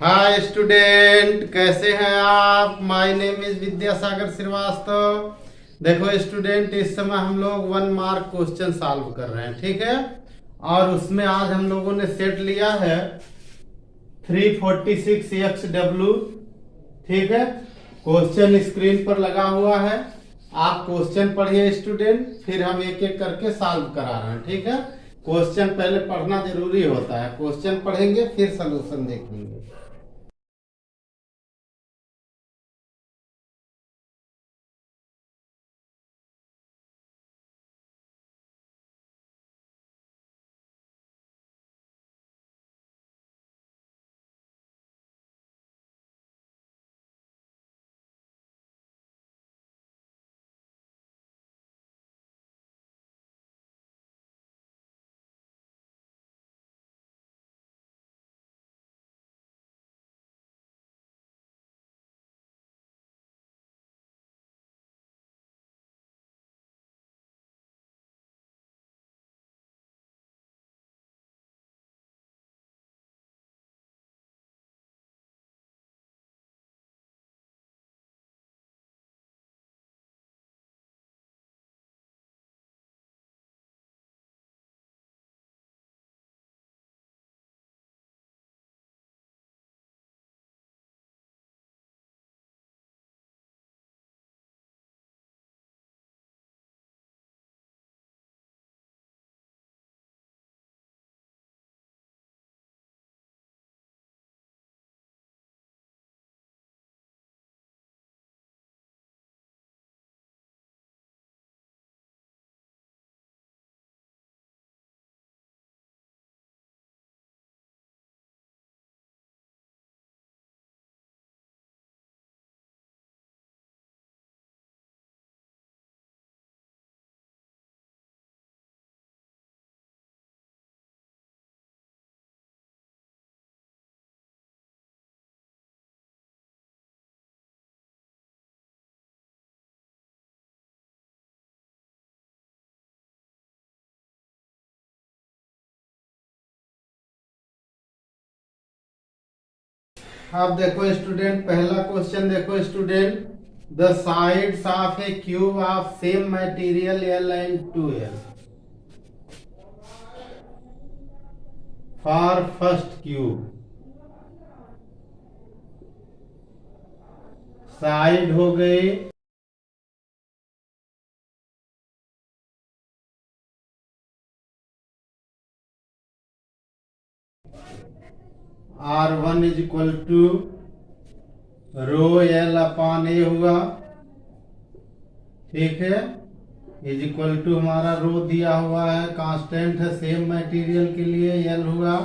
Hi student, कैसे हैं आप। My name is Vidyasagar Shrivastava. देखो स्टूडेंट, इस समय हम लोग 1 मार्क क्वेश्चन सॉल्व कर रहे हैं, ठीक है। और उसमें आज हम लोगों ने सेट लिया है 346XW, ठीक है। क्वेश्चन स्क्रीन पर लगा हुआ है, आप क्वेश्चन पढ़िए स्टूडेंट, फिर हम एक एक करके सॉल्व करा रहे हैं, ठीक है। क्वेश्चन पहले पढ़ना जरूरी होता है, क्वेश्चन पढ़ेंगे फिर सोल्यूशन देखेंगे। अब देखो स्टूडेंट, पहला क्वेश्चन देखो student. The sides of a cube of same material L and 2L for first cube. Side हो गई R1 is equal to rho L upon A हुआ, ठीक है। इज इक्वल टू हमारा रो दिया हुआ है, कांस्टेंट है सेम मटेरियल के लिए, एल हुआ।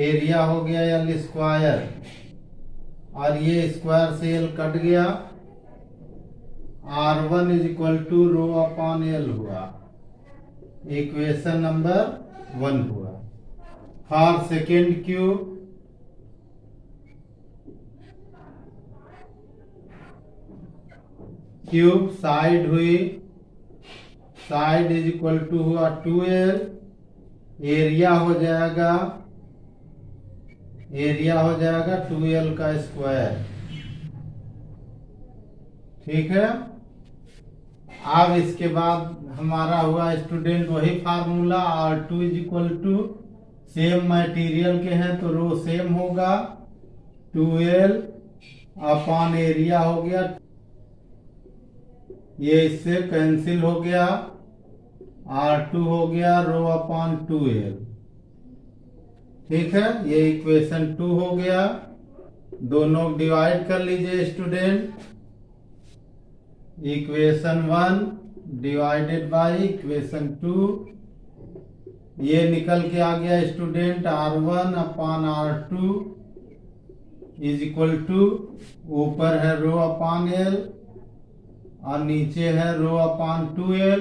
एरिया हो गया एल स्क्वायर, और ये स्क्वायर से एल कट गया। R1 is equal to rho upon L हुआ। इक्वेशन नंबर 1 हुआ। For second cube, cube side हुई, साइड इज इक्वल टू हुआ 2L। एरिया हो जाएगा 2L का स्क्वायर, ठीक है। अब इसके बाद हमारा हुआ स्टूडेंट वही formula, R2 is equal to same material के हैं तो रो सेम होगा, 2L अपॉन एरिया हो गया, ये इससे कैंसिल हो गया। R2 हो गया रो अपॉन 2L, ठीक है। ये इक्वेशन 2 हो गया। दोनों डिवाइड कर लीजिए student. Equation 1 divided by equation 2, ये निकल के आ गया student R1 upon R2 is equal to, ऊपर है रो अपॉन एल और नीचे है rho upon 2L,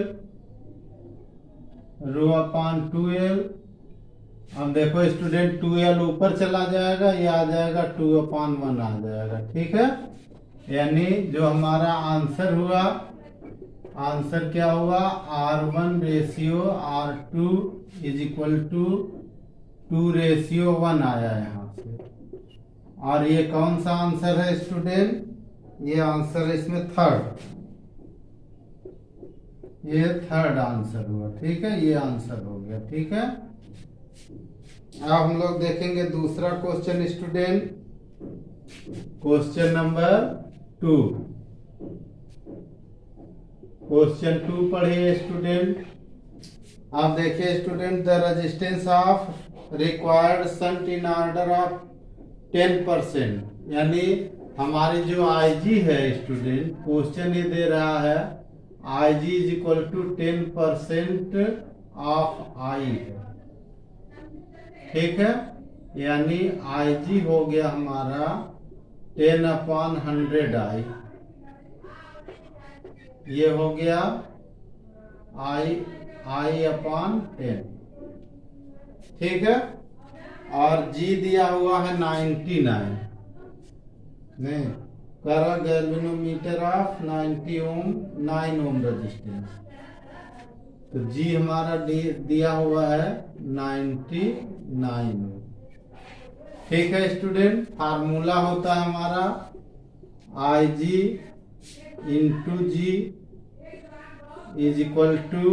rho upon 2L। अब देखो स्टूडेंट 2L ऊपर चला जाएगा, ये आ जाएगा 2/1 आ जाएगा, ठीक है। यानी जो हमारा आंसर हुआ, आंसर क्या हुआ, R1 ratio R2 is equal to 2:1 आया यहाँ से। और ये कौन सा आंसर है स्टूडेंट? ये आंसर है इसमें थर्ड, ये थर्ड आंसर हुआ। ठीक है, ये आंसर हो गया। ठीक है, अब हम लोग देखेंगे दूसरा question student, question number 2। Question 2 पढ़िए स्टूडेंट। आप देखिए student, the resistance of required shunt in order of 10%, यानी हमारी जो IG है स्टूडेंट, क्वेश्चन ये दे रहा है IG is equal to 10% of I है। ठीक है, यानी IG हो गया हमारा 10/100I, ये हो गया I/10। ठीक है, और G दिया हुआ है 99, नहीं करा galvanometer of 90 ohm 9 ohm resistance, तो G हमारा दिया हुआ है 99 ओम। ठीक है स्टूडेंट, फार्मूला होता है हमारा IG into G is equal to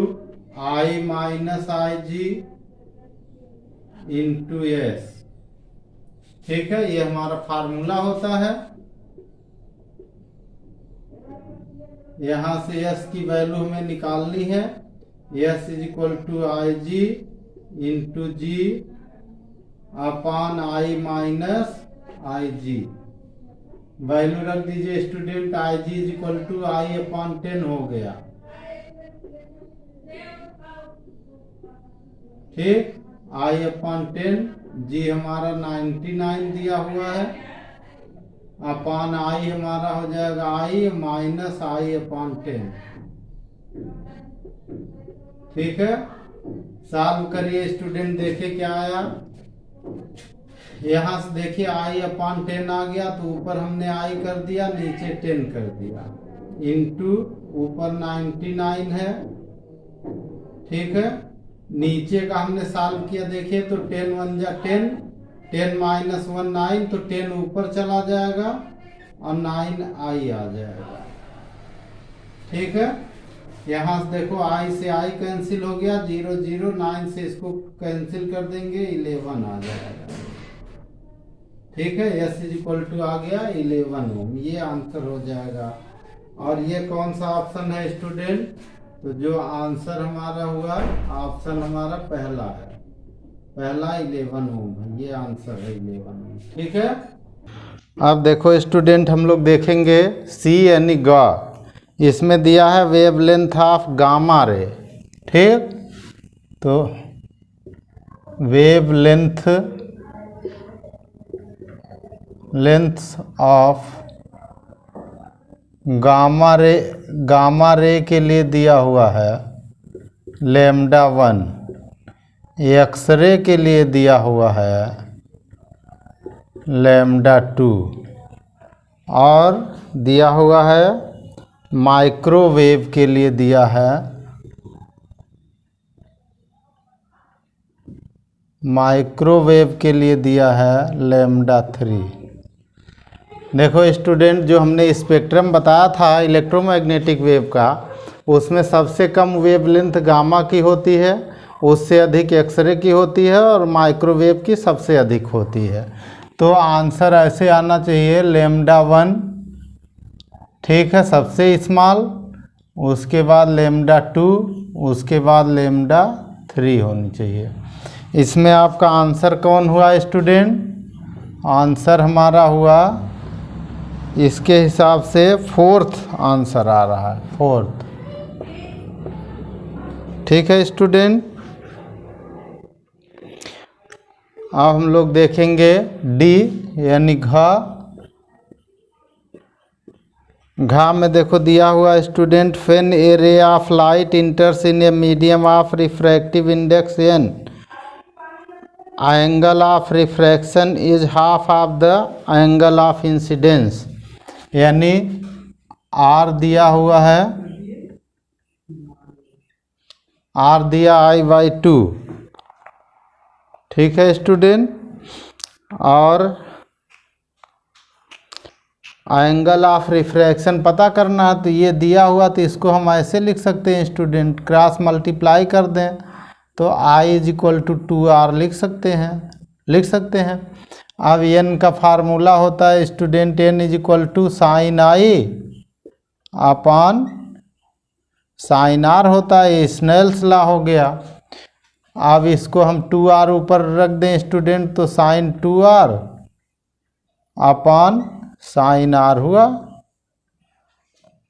I minus IG into S। ठीक है, ये हमारा फार्मूला होता है। यहां से S की वैल्यू हमें निकालनी है। S is equal to IG into G upon I minus IG। Value रख दीजिए student, IG is equal to I/10 हो गया। ठीक, I/10, G हमारा 99 दिया हुआ है, अपॉन I हमारा हो जाएगा I माइनस I/10। ठीक है, सॉल्व करिए स्टूडेंट, देखिए क्या आया। यहां से देखिए I/10 आ गया, तो ऊपर हमने I कर दिया, नीचे 10 कर दिया, इंटू ऊपर 99 है। ठीक है, नीचे का हमने सॉल्व किया, देखिए तो 10 1 जा 10, 10 माइनस 1 9, तो 10 ऊपर चला जाएगा और 9 I आ जाएगा। ठीक है, यहाँ से देखो I से I कैंसिल हो गया, 0 0, 9 से इसको कैंसिल कर देंगे, 11 आ जाएगा। ठीक है, S इज इक्वल टू आ गया 11 ओम, ये आंसर हो जाएगा। और ये कौन सा ऑप्शन है स्टूडेंट? तो जो आंसर हमारा हुआ ऑप्शन हमारा पहला है, पहला 11 ओम है, ये आंसर है 11 ओम। ठीक है, अब देखो स्टूडेंट, हम लोग देखेंगे C यानी गा, इसमें दिया है वेवलेंथ ऑफ गामा रे। ठीक, तो वेवलेंथ ऑफ गामा रे के लिए दिया हुआ है λ1, एक्सरे के लिए दिया हुआ है λ2, और दिया हुआ है माइक्रोवेव के लिए दिया है λ3। देखो स्टूडेंट, जो हमने स्पेक्ट्रम बताया था इलेक्ट्रोमैग्नेटिक वेव का, उसमें सबसे कम वेवलेंथ गामा की होती है, उससे अधिक एक्सरे की होती है, और माइक्रोवेव की सबसे अधिक होती है। तो आंसर ऐसे आना चाहिए λ1, ठीक है, सबसे स्मॉल, उसके बाद λ2, उसके बाद λ3 होनी चाहिए। इसमें आपका आंसर कौन हुआ स्टूडेंट? आंसर हमारा हुआ, इसके हिसाब से 4th आंसर आ रहा है, 4th। ठीक है स्टूडेंट, अब हम लोग देखेंगे D यानी घा में देखो दिया हुआ student, when A ray of light इंटर्स in a medium of refractive index n, angle of refraction is half of the angle of incidence, यानी R दिया हुआ है, R दिया I/2। ठीक है स्टूडेंट, और एंगल ऑफ रिफ्रैक्शन पता करना है तो ये दिया हुआ, तो इसको हम ऐसे लिख सकते हैं स्टूडेंट, क्रॉस मल्टीप्लाई कर दें तो I is equal to 2r लिख सकते हैं। अब n का फार्मूला होता है student, n is equal to sine i upon sine r होता है, स्नेल्स लॉ हो गया। अब इसको हम 2r ऊपर रख दें स्टूडेंट, तो sign 2r upon sine are हुआ,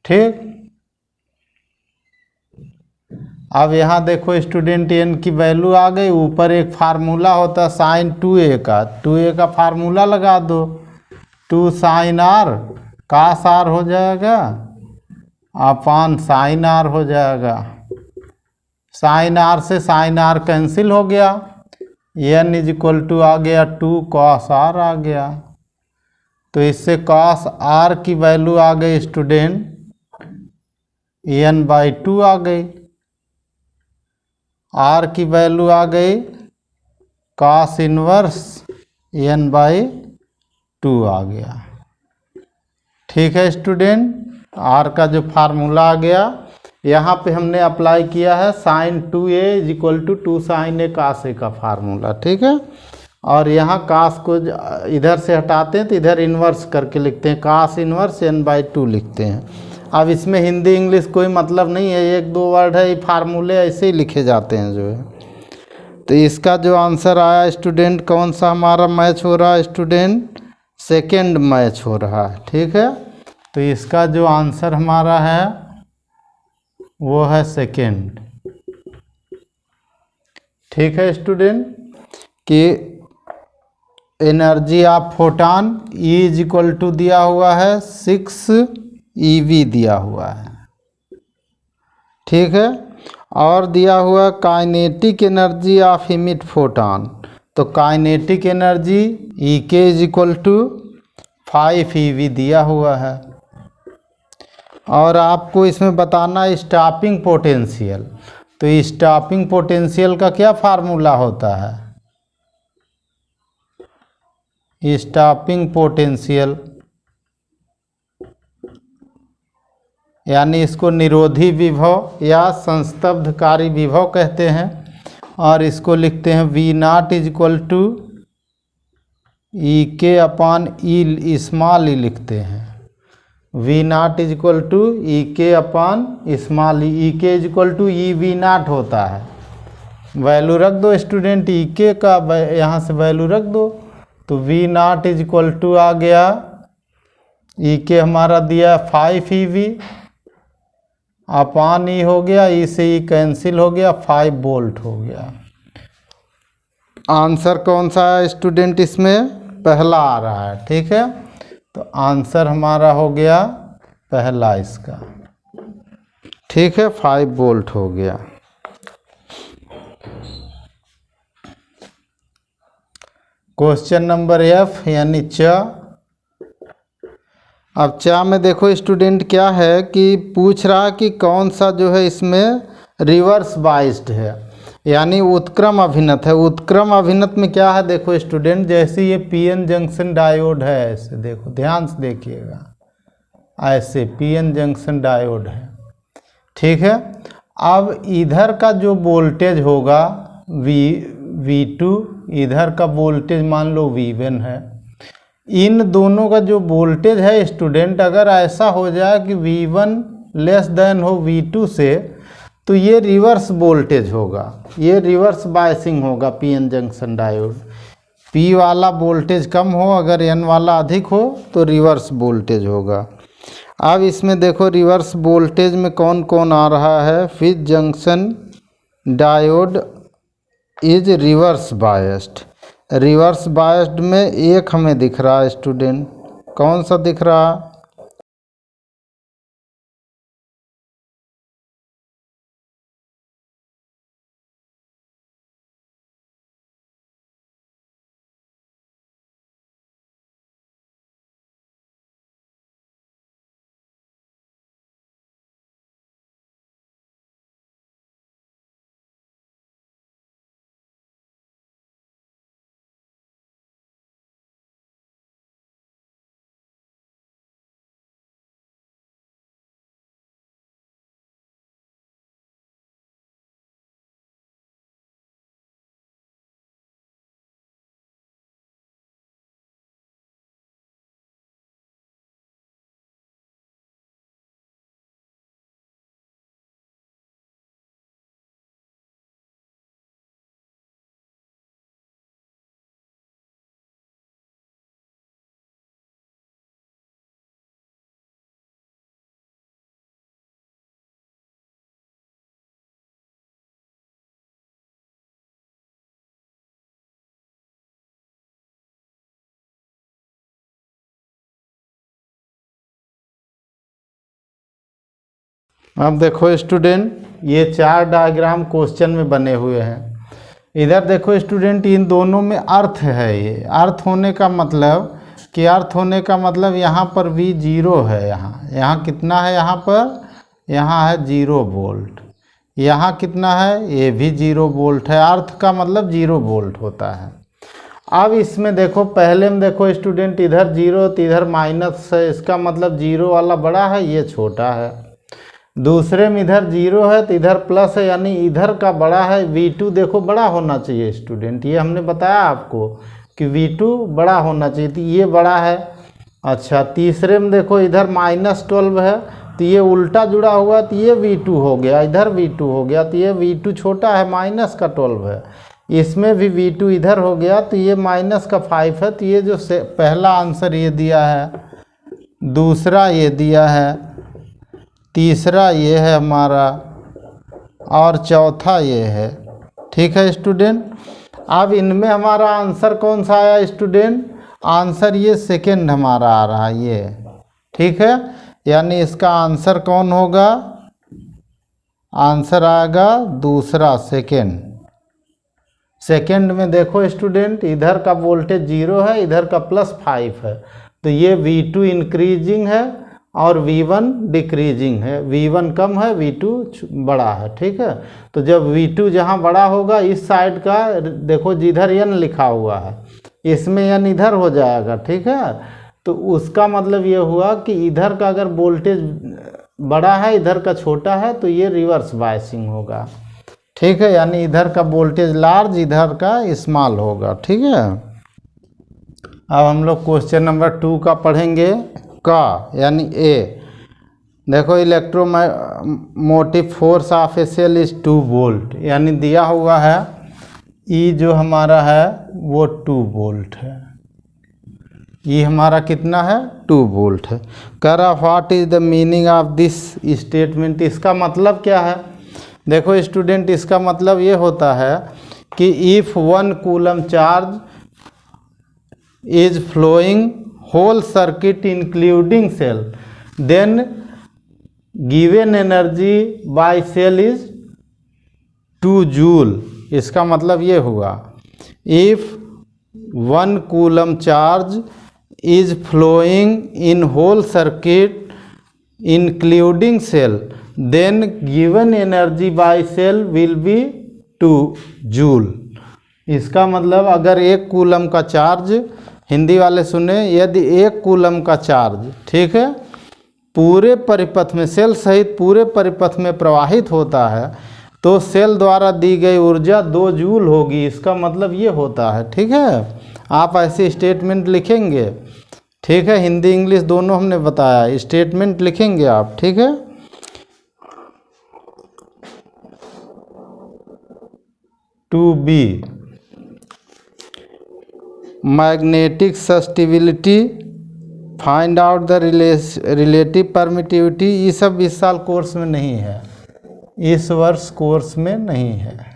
ठीक। अब यहाँ देखो स्टूडेंट n की वैल्यू आ गई, ऊपर एक फार्मूला होता है साइन 2a का फार्मूला लगा दो, 2 साइन आर कास आर हो जाएगा अपॉन साइन आर हो जाएगा। साइन आर से साइन आर कैंसिल हो गया, n इज इक्वल टू आ गया 2 कॉस आर आ गया। तो इससे कॉस आर की वैल्यू आ गई स्टूडेंट n/2 आ गई, आर की वैल्यू आ गई कॉस इनवर्स n/2 आ गया, ठीक है स्टूडेंट। आर का जो फार्मूला आ गया, यहाँ पे हमने अप्लाई किया है sine 2a is equal to 2 sine A cos A का फार्मूला, ठीक है। और यहाँ कास को इधर से हटाते हैं तो इधर इन्वर्स करके लिखते हैं, कास इन्वर्स n/2 लिखते हैं। अब इसमें हिंदी इंग्लिश कोई मतलब नहीं है, एक दो वर्ड है, ये फार्मूले ऐसे ही लिखे जाते हैं जो है। तो इसका जो आंसर आया स्टूडेंट, कौन सा हमारा मैच हो रहा है स्टूडेंट, सेकंड मैच हो रहा है, ठीक है। तो इसका जो आंसर हमारा है वो है सेकंड, ठीक है स्टूडेंट। कि energy of photon E is equal to दिया हुआ है 6 eV दिया हुआ है, ठीक है। और दिया हुआ kinetic energy of emit photon, तो काइनेटिक एनर्जी E के इज इक्वल टू 5 eV दिया हुआ है। और आपको इसमें बताना स्टॉपिंग पोटेंशियल, तो स्टॉपिंग पोटेंशियल का क्या फार्मूला होता है, स्टॉपिंग पोटेंशियल यानी इसको निरोधी विभव या संस्तब्धकारी विभव कहते हैं। और इसको लिखते हैं V0 इज इक्वल टू ई के अपॉन ई स्मॉल ई लिखते हैं, V0 इज इक्वल टू ई के अपॉन स्मॉल ई के is equal to E V0 होता है। वैल्यू रख दो स्टूडेंट, ई के का यहाँ से वैल्यू रख दो, तो V0 इज इक्वल टू आ गया, ई के हमारा दिया 5 eV अपॉन ई हो गया, ई से ई कैंसिल हो गया, 5 वोल्ट हो गया। आंसर कौन सा है स्टूडेंट, इसमें पहला आ रहा है, ठीक है। तो आंसर हमारा हो गया पहला इसका, ठीक है, 5 वोल्ट हो गया। क्वेश्चन नंबर F यानी च। अब चा में देखो स्टूडेंट क्या है कि पूछ रहा कि कौन सा जो है इसमें रिवर्स बाइस्ड है, यानी उत्क्रम अभिनत है। उत्क्रम अभिनत में क्या है, देखो स्टूडेंट, जैसे ये पीएन जंक्शन डायोड है, ऐसे देखो ध्यान से देखिएगा, ऐसे पीएन जंक्शन डायोड है, ठीक है। अब इधर का जो वोल्टेज होगा V2, इधर का वोल्टेज मान लो V1 है। इन दोनों का जो वोल्टेज है स्टूडेंट, अगर ऐसा हो जाए कि V1 लेस देन हो V2 से, तो ये रिवर्स वोल्टेज होगा, ये रिवर्स बायसिंग होगा पीएन जंक्शन डायोड। P वाला वोल्टेज कम हो, अगर N वाला अधिक हो तो रिवर्स वोल्टेज होगा। अब इसमें देखो रिवर्स वोल्टेज में कौन कौन आ रहा है, फिर junction diode is reverse biased. Reverse biased में एक हमें दिख रहा है स्टूडेंट, कौन सा दिख रहा, अब देखो स्टूडेंट, ये 4 डायग्राम क्वेश्चन में बने हुए हैं। इधर देखो स्टूडेंट, इन दोनों में अर्थ है। ये अर्थ होने का मतलब कि अर्थ होने का मतलब यहाँ पर भी 0 है। यहाँ कितना है, यहाँ है 0 वोल्ट। यहाँ कितना है, ये भी 0 वोल्ट है। अर्थ का मतलब 0 वोल्ट होता है। अब इसमें देखो, पहले में देखो स्टूडेंट, इधर 0 तो इधर माइनस है, इसका मतलब 0 वाला बड़ा है, ये छोटा है। दूसरे में इधर 0 है तो इधर प्लस है, यानी इधर का बड़ा है। V2 देखो बड़ा होना चाहिए स्टूडेंट, ये हमने बताया आपको कि V2 बड़ा होना चाहिए, तो ये बड़ा है। अच्छा, तीसरे में देखो इधर -12 है, तो ये उल्टा जुड़ा हुआ, तो ये V2 हो गया, इधर V2 हो गया, तो ये V2 छोटा है, -12 है। इसमें भी V2 इधर हो गया, तो ये -5 है। तो ये जो पहला आंसर ये दिया है, दूसरा ये दिया है, तीसरा ये है हमारा, और चौथा ये है। ठीक है स्टूडेंट। अब इनमें हमारा आंसर कौन सा आया स्टूडेंट? आंसर ये सेकंड हमारा आ रहा है ये। ठीक है, यानी इसका आंसर कौन होगा? आंसर आएगा दूसरा, सेकंड में देखो स्टूडेंट, इधर का वोल्टेज 0 है, इधर का +5 है, तो ये V2 इंक्रीजिंग है और V1 डिक्रीजिंग है। V1 कम है, V2 बड़ा है। ठीक है, तो जब V2 जहाँ बड़ा होगा, इस साइड का देखो जिधर n लिखा हुआ है, इसमें n इधर हो जाएगा। ठीक है, तो उसका मतलब ये हुआ कि इधर का अगर वोल्टेज बड़ा है, इधर का छोटा है, तो ये रिवर्स बायसिंग होगा। ठीक है, यानी इधर का वोल्टेज लार्ज, इधर का स्मॉल होगा। ठीक है, अब हम लोग क्वेश्चन नंबर 2 का पढ़ेंगे, का यानी ए। देखो, electromotive force of a cell is 2 volt, यानी दिया हुआ है ई जो हमारा है वो 2 वोल्ट है। ये हमारा कितना है? 2 वोल्ट है। कह रहा what is the meaning of this statement, इसका मतलब क्या है? देखो स्टूडेंट, इसका मतलब ये होता है कि if 1 coulomb charge is flowing whole circuit including cell, then given energy by cell is 2 joule. इसका मतलब ये हुआ, if 1 coulomb charge is flowing in whole circuit including cell, then given energy by cell will be 2 joule. इसका मतलब अगर 1 coulomb का charge, Hindi वाले सुने, यदि 1 कूलम का चार्ज, ठीक है, पूरे परिपथ में, सेल सहित पूरे परिपथ में प्रवाहित होता है, तो सेल द्वारा दी गई ऊर्जा 2 जूल होगी। इसका मतलब ये होता है। ठीक है, आप ऐसे स्टेटमेंट लिखेंगे। ठीक है, हिंदी इंग्लिश दोनों हमने बताया, स्टेटमेंट लिखेंगे आप। ठीक है, to be magnetic susceptibility, find out the relative permittivity. ये सब इस साल कोर्स में नहीं है, इस वर्ष कोर्स में नहीं है।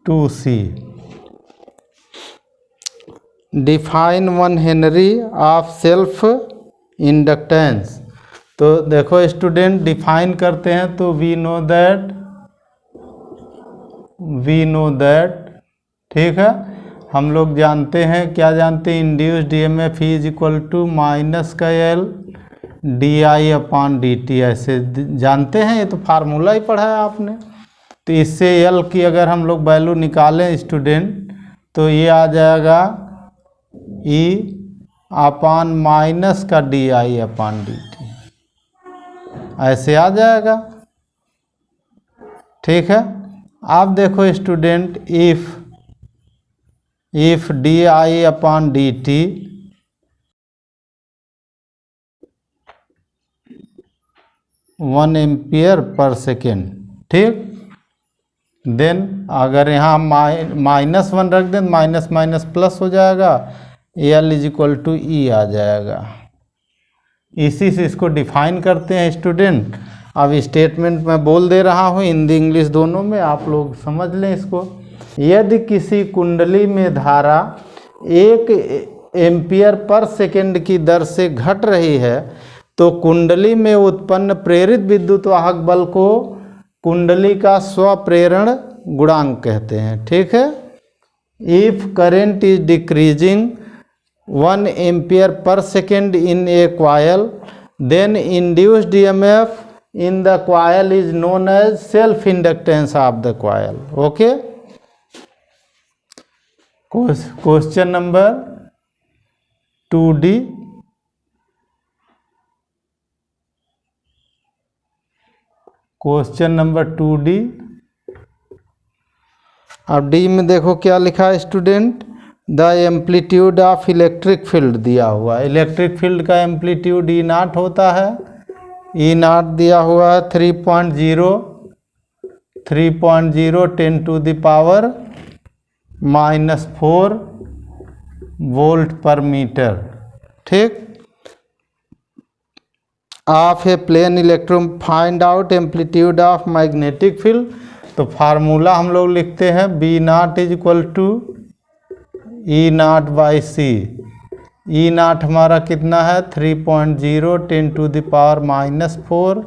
To see, define 1 henry of self inductance. तो देखो स्टूडेंट, डिफाइन करते हैं तो वी नो दैट, ठीक है, हम लोग जानते हैं, क्या जानते हैं? Induced EMF is equal to -L di/dt, ऐसे जानते हैं, ये तो फार्मूला ही पढ़ा है आपने। तो इससे L की अगर हम लोग वैल्यू निकालें स्टूडेंट, तो ये आ जाएगा E/-di/dt, ऐसे आ जाएगा। ठीक है, अब देखो student, if di/dt 1 ampere per second, ठीक, देन अगर यहाँ -1 रख दें, माइनस माइनस प्लस हो जाएगा, L = E आ जाएगा। इसी से इसको डिफाइन करते हैं स्टूडेंट। अब स्टेटमेंट मैं बोल दे रहा हूँ, हिंदी इंग्लिश दोनों में, आप लोग समझ लें इसको। यदि किसी कुंडली में धारा 1 एम्पियर पर सेकेंड की दर से घट रही है तो कुंडली में उत्पन्न प्रेरित विद्युत वाहक बल को कुंडली का स्वप्रेरण गुणांक कहते हैं। ठीक है। If current is decreasing 1 ampere per second in a coil then induced EMF in the coil is known as self inductance of the coil. Okay. Question number 2D. Question number 2D. अब D में देखो क्या लिखा है student, the amplitude of electric field दिया हुआ है। Electric field का एम्पलीट्यूड ई नॉट होता है, ई नॉट दिया हुआ है 3.0 10⁻⁻⁴ वोल्ट पर मीटर। ठीक। Of a plane electron find out amplitude of magnetic field. तो फार्मूला हम लोग लिखते हैं B not is equal to E not by C. E not हमारा कितना है 3.0 10⁻⁻⁴।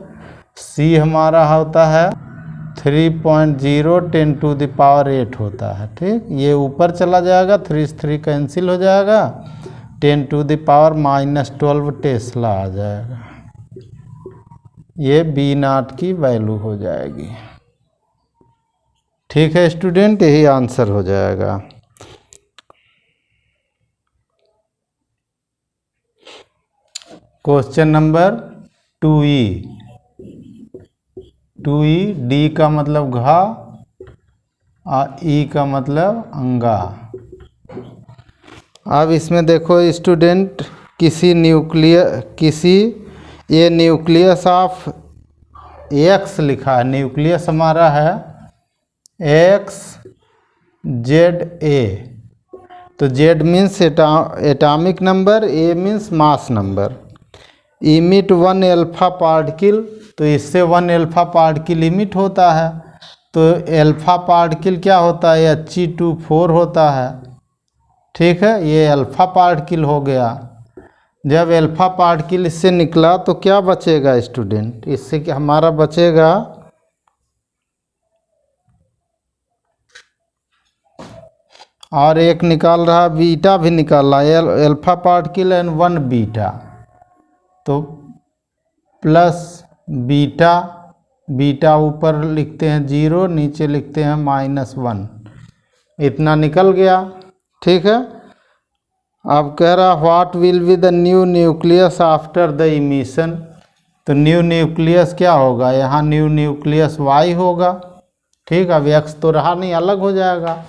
सी हमारा होता है 3.0 10⁸ होता है। ठीक। ये ऊपर चला जाएगा, 3 कैंसिल हो जाएगा, 10⁻⁻12 टेस्ला आ जाएगा। ये बी नॉट की वैल्यू हो जाएगी। ठीक है स्टूडेंट, यही आंसर हो जाएगा। Question number 2E। 2E, D का मतलब घा और ई का मतलब अंगा। अब इसमें देखो स्टूडेंट, ये न्यूक्लियस ऑफ एक्स लिखा है। न्यूक्लियस हमारा है XZA। तो Z means atomic number, A means mass number. Emit 1 alpha particle, तो इससे 1 अल्फा पार्टिकल इमिट होता है। तो अल्फा पार्टिकल क्या होता है, He2 होता है। ठीक है, ये अल्फा पार्टिकल हो गया। जब अल्फा पार्टिकल इससे निकला तो क्या बचेगा स्टूडेंट, इससे क्या हमारा बचेगा और एक निकाल रहा बीटा भी निकाल रहा है, अल्फा पार्टिकल एंड 1 बीटा। तो प्लस बीटा, बीटा ऊपर लिखते हैं 0, नीचे लिखते हैं -1, इतना निकल गया। ठीक है। अब कह रहा what will be the new nucleus after the emission. तो न्यू न्यूक्लियस क्या होगा, यहाँ न्यू न्यूक्लियस Y होगा। ठीक। अब X तो रहा नहीं, अलग हो जाएगा।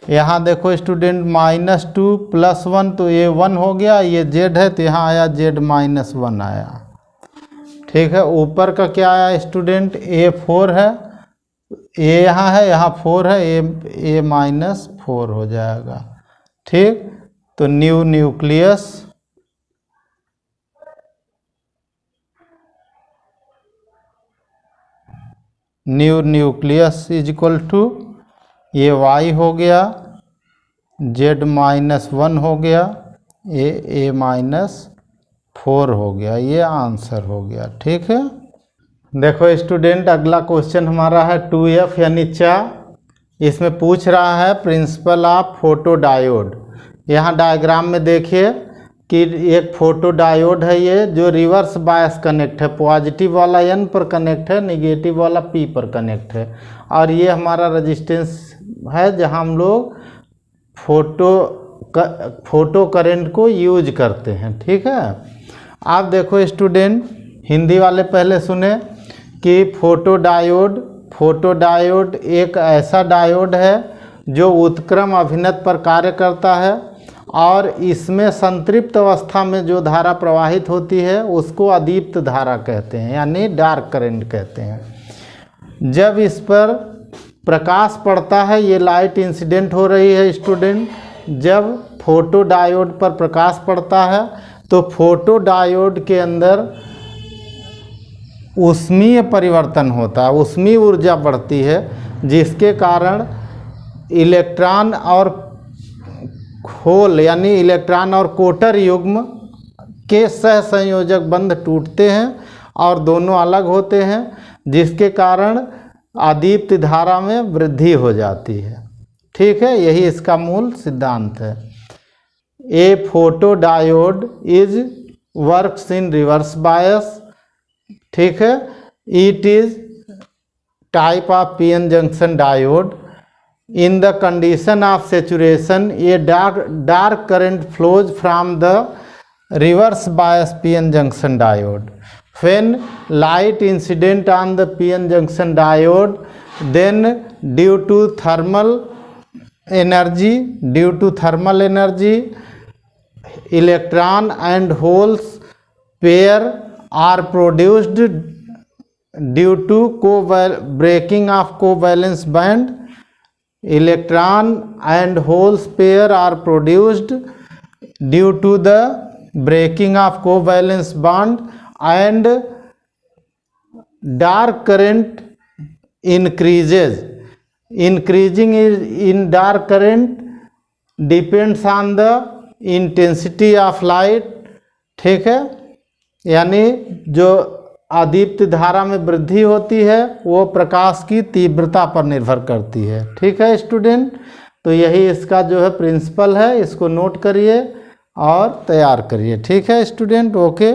यहाँ देखो स्टूडेंट -2 + 1, तो ये 1 हो गया, ये Z है तो यहाँ आया Z-1 आया। ठीक है। ऊपर का क्या आया स्टूडेंट, A4 है, A यहाँ है, यहाँ 4 है, A-4 हो जाएगा। ठीक। तो new nucleus is equal to ये Y हो गया, Z-1 हो गया, A-4 हो गया। ये आंसर हो गया। ठीक है। देखो स्टूडेंट, अगला क्वेश्चन हमारा है 2F यानी चा। इसमें पूछ रहा है प्रिंसिपल ऑफ फोटो डायोड। यहाँ डायग्राम में देखिए कि एक फोटो डायोड है ये, जो रिवर्स बायस कनेक्ट है। पॉजिटिव वाला N पर कनेक्ट है, निगेटिव वाला P पर कनेक्ट है। और ये हमारा रेजिस्टेंस है जहाँ हम लोग फोटो करंट को यूज करते हैं। ठीक है। आप देखो स्टूडेंट, हिंदी वाले पहले सुने कि फोटो डायोड एक ऐसा डायोड है जो उत्क्रम अभिनत पर कार्य करता है और इसमें संतृप्त अवस्था में जो धारा प्रवाहित होती है उसको अदीप्त धारा कहते हैं, यानी डार्क करंट कहते हैं। जब इस पर प्रकाश पड़ता है, ये लाइट इंसिडेंट हो रही है स्टूडेंट, जब फोटो डायोड पर प्रकाश पड़ता है तो फोटो डायोड के अंदर ऊष्मीय परिवर्तन होता है, ऊष्मीय ऊर्जा बढ़ती है, जिसके कारण इलेक्ट्रॉन और होल यानी इलेक्ट्रॉन और कोटर युग्म के सहसंयोजक बंध टूटते हैं और दोनों अलग होते हैं, जिसके कारण अदीप्त धारा में वृद्धि हो जाती है। ठीक है, यही इसका मूल सिद्धांत है। A photo diode is works in reverse bias. ठीक है, it is type of PN junction diode. In the condition of saturation a dark current flows from the reverse bias PN junction diode. When light incident on the PN junction diode, then due to thermal energy, electron and holes pair are produced due to breaking of covalence band. Electron and holes pair are produced due to the breaking of covalence bond, and dark current increases. Increasing in dark current depends on the intensity of light. ठीक है, यानी जो अदीप्त धारा में वृद्धि होती है वो प्रकाश की तीव्रता पर निर्भर करती है। ठीक है स्टूडेंट, तो यही इसका जो है प्रिंसिपल है, इसको नोट करिए और तैयार करिए। ठीक है स्टूडेंट, ओके।